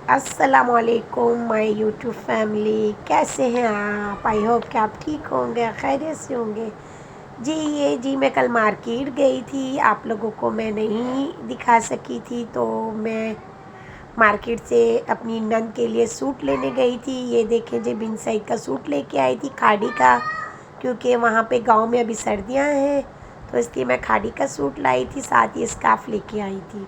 अस्सलामुअलैकुम my YouTube family, कैसे हैं आप? आई होप कि आप ठीक होंगे, खैरियत से होंगे। जी मैं कल मार्केट गई थी, आप लोगों को मैं नहीं दिखा सकी थी, तो मैं मार्केट से अपनी नंद के लिए सूट लेने गई थी। ये देखें जी, बिन सईद का सूट लेके आई थी, खाड़ी का, क्योंकि वहाँ पे गांव में अभी सर्दियाँ हैं, तो इसलिए मैं खाड़ी का सूट लाई थी। साथ ही स्कार्फ लेके आई थी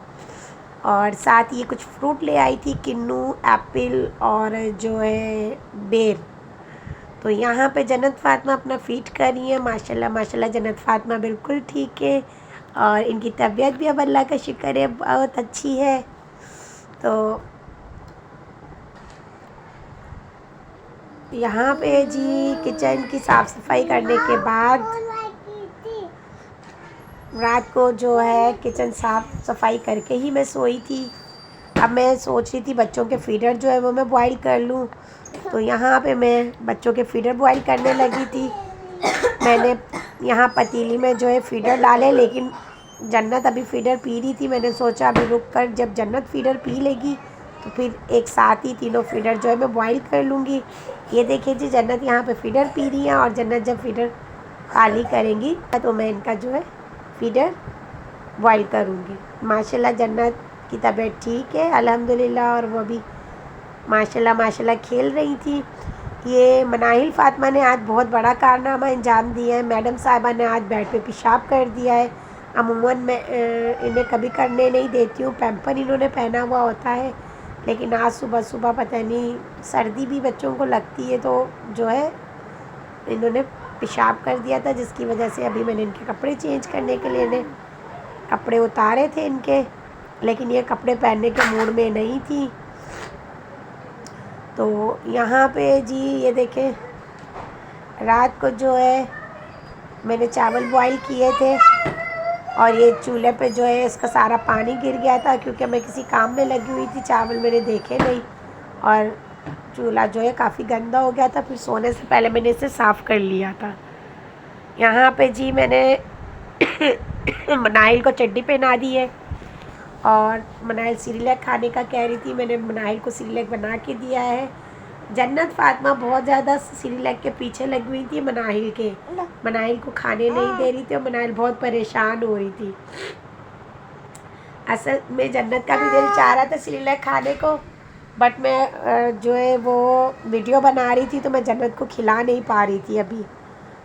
और साथ ये कुछ फ्रूट ले आई थी, किन्नू, एप्पल और जो है बेर। तो यहाँ पे जन्नत फ़ातिमा अपना फ़ीड कर रही है। माशाल्लाह माशाल्लाह जन्नत फ़ातिमा बिल्कुल ठीक है और इनकी तबीयत भी अब अल्लाह का शुक्र है बहुत अच्छी है। तो यहाँ पे जी किचन की साफ़ सफाई करने के बाद रात को जो है किचन साफ़ सफाई करके ही मैं सोई थी। अब मैं सोच रही थी बच्चों के फीडर जो है वो मैं बॉईल कर लूँ, तो यहाँ पे मैं बच्चों के फीडर बॉईल करने लगी थी। मैंने यहाँ पतीली में जो है फीडर डाले, लेकिन जन्नत अभी फीडर पी रही थी। मैंने सोचा अभी रुक कर जब जन्नत फीडर पी लेगी तो फिर एक साथ ही तीनों फीडर जो है मैं बॉईल कर लूँगी। ये देखिए जी, जन्नत यहाँ पे फीडर पी रही है और जन्नत जब फीडर खाली करेंगी तो मैं इनका जो है फीडर बॉईल करूँगी। माशाल्लाह जन्नत की तबीयत ठीक है अल्हम्दुलिल्लाह, और वो भी माशाल्लाह माशाल्लाह खेल रही थी। ये मनाहिल फ़ातिमा ने आज बहुत बड़ा कारनामा अंजाम दिया है। मैडम साहिबा ने आज बेड पे पेशाब कर दिया है। अमूमन मैं इन्हें कभी करने नहीं देती हूँ, पैम्पर इन्होंने पहना हुआ होता है, लेकिन आज सुबह सुबह पता नहीं सर्दी भी बच्चों को लगती है, तो जो है इन्होंने पेशाब कर दिया था, जिसकी वजह से अभी मैंने इनके कपड़े चेंज करने के लिए इन्हें कपड़े उतारे थे इनके, लेकिन ये कपड़े पहनने के मूड में नहीं थी। तो यहाँ पे जी ये देखें, रात को जो है मैंने चावल बॉईल किए थे और ये चूल्हे पे जो है इसका सारा पानी गिर गया था, क्योंकि मैं किसी काम में लगी हुई थी, चावल मैंने देखे नहीं और चूल्हा जो है काफ़ी गंदा हो गया था। फिर सोने से पहले मैंने इसे साफ़ कर लिया था। यहाँ पे जी मैंने मनाइल को चड्डी पहना दी है और मनाइल सिरिलैक खाने का कह रही थी, मैंने मनाइल को सिरिलैक बना के दिया है। जन्नत फ़ातिमा बहुत ज़्यादा सिरिलैक के पीछे लगी हुई थी मनाइल को खाने नहीं दे रही थी और मनाइल बहुत परेशान हो रही थी। असल में जन्नत का भी दिल चाह रहा था सिरिलैक खाने को, बट मैं जो है वो वीडियो बना रही थी, तो मैं जन्नत को खिला नहीं पा रही थी अभी।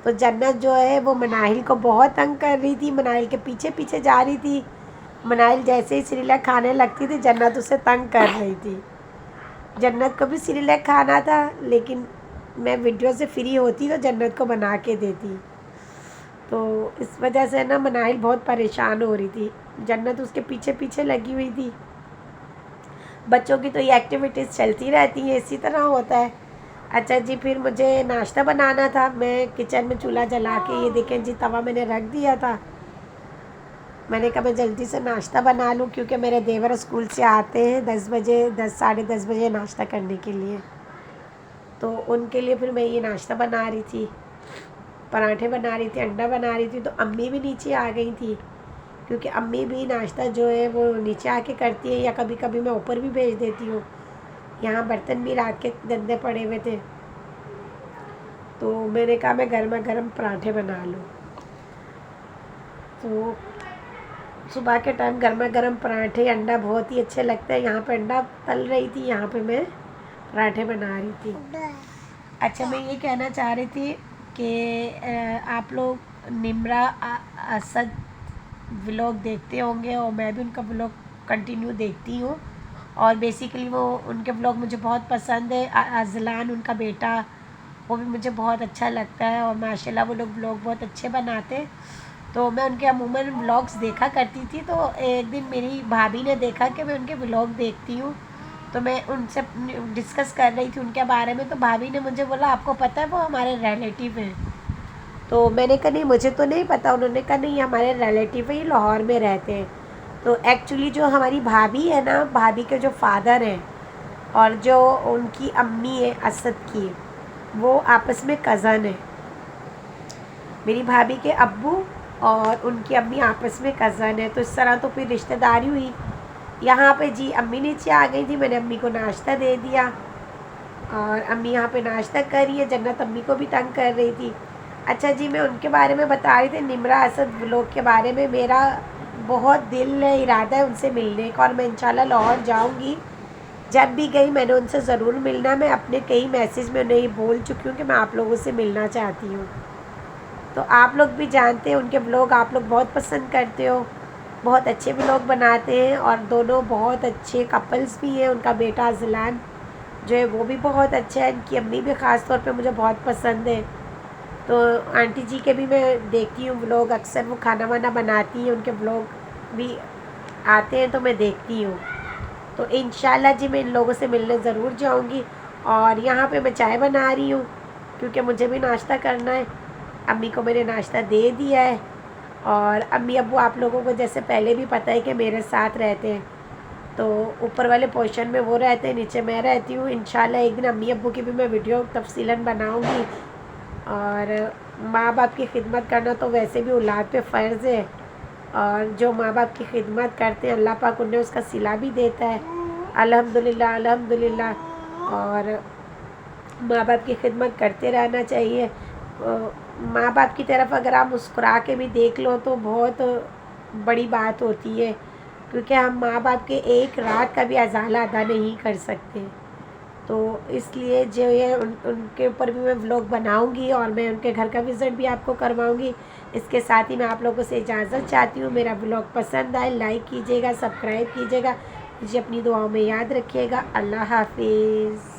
तो जन्नत जो है वो मनाहिल को बहुत तंग कर रही थी, मनाहिल के पीछे पीछे जा रही थी। मनाहिल जैसे ही सिरिलैक खाने लगती थी, जन्नत उसे तंग कर रही थी। जन्नत को भी सिरिलैक खाना था, लेकिन मैं वीडियो से फ्री होती तो जन्नत को बना के देती। तो इस वजह से ना मनाहिल बहुत परेशान हो रही थी, जन्नत उसके पीछे पीछे लगी हुई थी। बच्चों की तो ये एक्टिविटीज़ चलती रहती हैं, इसी तरह होता है। अच्छा जी, फिर मुझे नाश्ता बनाना था। मैं किचन में चूल्हा जला के, ये देखें जी तवा मैंने रख दिया था। मैंने कहा मैं जल्दी से नाश्ता बना लूँ, क्योंकि मेरे देवर स्कूल से आते हैं 10 बजे, 10 साढ़े 10 बजे नाश्ता करने के लिए। तो उनके लिए फिर मैं ये नाश्ता बना रही थी, पराठे बना रही थी, अंडा बना रही थी। तो अम्मी भी नीचे आ गई थी, क्योंकि अम्मी भी नाश्ता जो है वो नीचे आके करती है, या कभी कभी मैं ऊपर भी भेज देती हूँ। यहाँ बर्तन भी रात के गंदे पड़े हुए थे, तो मैंने कहा मैं गर्मा गर्म पराठे बना लूँ। तो सुबह के टाइम गर्मा गर्म पराठे, अंडा बहुत ही अच्छे लगते हैं। यहाँ पे अंडा तल रही थी, यहाँ पे मैं पराठे बना रही थी। अच्छा, मैं ये कहना चाह रही थी कि आप लोग निम्रा असद व्लॉग देखते होंगे, और मैं भी उनका व्लॉग कंटिन्यू देखती हूँ, और बेसिकली वो उनके व्लॉग मुझे बहुत पसंद है। अजलान उनका बेटा, वो भी मुझे बहुत अच्छा लगता है, और माशाल्लाह वो लोग व्लॉग बहुत अच्छे बनाते हैं। तो मैं उनके अमूमन व्लॉग्स देखा करती थी। तो एक दिन मेरी भाभी ने देखा कि मैं उनके व्लॉग देखती हूँ, तो मैं उनसे डिस्कस कर रही थी उनके बारे में। तो भाभी ने मुझे बोला आपको पता है वो हमारे रिलेटिव हैं? तो मैंने कहा नहीं मुझे तो नहीं पता। उन्होंने कहा नहीं हमारे रिलेटिव ही लाहौर में रहते हैं। तो एक्चुअली जो हमारी भाभी है ना, भाभी के जो फादर हैं और जो उनकी अम्मी है असद की, वो आपस में कज़न है। मेरी भाभी के अब्बू और उनकी अम्मी आपस में कज़न है, तो इस तरह तो फिर रिश्तेदारी हुई। यहाँ पे जी अम्मी नीचे आ गई थी, मैंने अम्मी को नाश्ता दे दिया और अम्मी यहाँ पे नाश्ता कर रही है। जन्नत अम्मी को भी तंग कर रही थी। अच्छा जी, मैं उनके बारे में बता रही थी, निम्रा असद व्लॉग के बारे में। मेरा बहुत दिल है, इरादा है उनसे मिलने का, और मैं इंशाल्लाह लाहौर जाऊँगी। जब भी गई मैंने उनसे ज़रूर मिलना। मैं अपने कई मैसेज में उन्हें बोल चुकी हूँ कि मैं आप लोगों से मिलना चाहती हूँ। तो आप लोग भी जानते हैं उनके व्लॉग आप लोग बहुत पसंद करते हो, बहुत अच्छे व्लॉग बनाते हैं, और दोनों बहुत अच्छे कपल्स भी हैं। उनका बेटा अजलान जो है वो भी बहुत अच्छा है, इनकी अम्मी भी ख़ास तौर पे मुझे बहुत पसंद है। तो आंटी जी के भी मैं देखती हूँ व्लॉग, अक्सर वो खाना वाना बनाती हैं, उनके व्लॉग भी आते हैं तो मैं देखती हूँ। तो इंशाल्लाह जी मैं इन लोगों से मिलने ज़रूर जाऊँगी। और यहाँ पे मैं चाय बना रही हूँ क्योंकि मुझे भी नाश्ता करना है। अम्मी को मैंने नाश्ता दे दिया है, और अम्मी अब्बू आप लोगों को जैसे पहले भी पता है कि मेरे साथ रहते हैं। तो ऊपर वाले पोर्शन में वो रहते हैं, नीचे मैं रहती हूँ। इंशाल्लाह एक दिन अम्मी अब्बू की भी मैं वीडियो तफसीलन बनाऊँगी। और माँ बाप की खिदमत करना तो वैसे भी औलाद पे फ़र्ज़ है, और जो माँ बाप की खिदमत करते हैं अल्लाह पाक उन्हें उसका सिला भी देता है। अल्हम्दुलिल्लाह अल्हम्दुलिल्लाह। और माँ बाप की खिदमत करते रहना चाहिए। माँ बाप की तरफ अगर आप मुस्कुरा के भी देख लो तो बहुत बड़ी बात होती है, क्योंकि हम माँ बाप के एक रात का भी अज़ाला अदा नहीं कर सकते। तो इसलिए जो है उनके ऊपर भी मैं व्लॉग बनाऊंगी, और मैं उनके घर का विज़िट भी आपको करवाऊंगी। इसके साथ ही मैं आप लोगों से इजाज़त चाहती हूँ। मेरा व्लॉग पसंद आए लाइक कीजिएगा, सब्सक्राइब कीजिएगा, मुझे अपनी दुआओं में याद रखिएगा। अल्लाह हाफिज़।